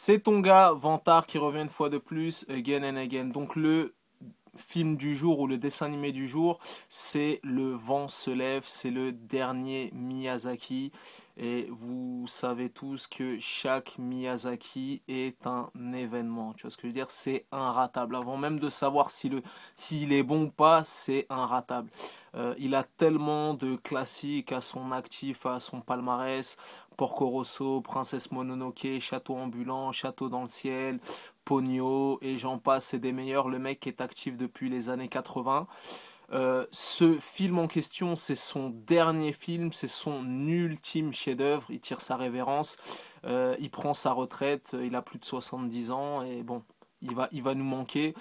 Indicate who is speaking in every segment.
Speaker 1: C'est ton gars, Vantard, qui revient une fois de plus, again and again. Donc le film du jour ou le dessin animé du jour, c'est Le vent se lève, c'est le dernier Miyazaki. Et vous savez tous que chaque Miyazaki est un événement. Tu vois ce que je veux dire? C'est inratable. Avant même de savoir s'il est bon ou pas, c'est inratable. Il a tellement de classiques à son actif, à son palmarès. Porco Rosso, Princesse Mononoke, Château ambulant, Château dans le ciel, Ponyo et j'en passe et des meilleurs. Le mec est actif depuis les années 80. Ce film en question, c'est son dernier film, c'est son ultime chef-d'œuvre. Il tire sa révérence, il prend sa retraite, il a plus de 70 ans et bon, il va nous manquer.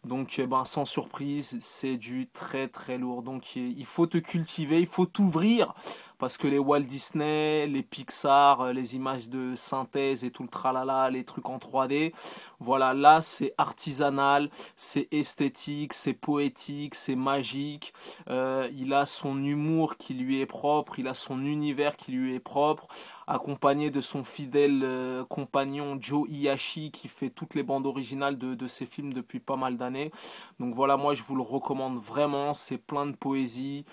Speaker 1: Donc, ben, sans surprise, c'est du très très lourd. Donc, il faut te cultiver, il faut t'ouvrir. Parce que les Walt Disney, les Pixar, les images de synthèse et tout le tralala, les trucs en 3D, voilà, là c'est artisanal, c'est esthétique, c'est poétique, c'est magique. Il a son humour qui lui est propre, il a son univers qui lui est propre, accompagné de son fidèle compagnon Joe Hiyashi qui fait toutes les bandes originales de ses films depuis pas mal d'années. Donc voilà, moi je vous le recommande vraiment, c'est plein de poésie,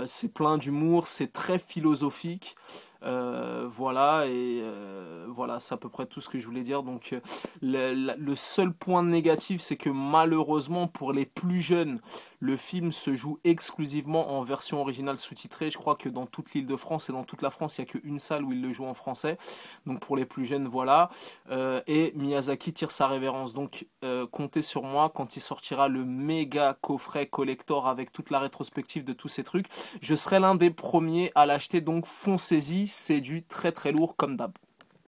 Speaker 1: c'est plein d'humour, c'est très philosophique. Voilà, et voilà, c'est à peu près tout ce que je voulais dire. Donc, le seul point négatif, c'est que malheureusement, pour les plus jeunes, le film se joue exclusivement en version originale sous-titrée. Je crois que dans toute l'île de France et dans toute la France, il n'y a qu'une salle où il le joue en français. Donc, pour les plus jeunes, voilà. Et Miyazaki tire sa révérence. Donc, comptez sur moi quand il sortira le méga coffret collector avec toute la rétrospective de tous ces trucs. Je serai l'un des premiers à l'acheter, donc foncez-y, c'est du très très lourd comme d'hab.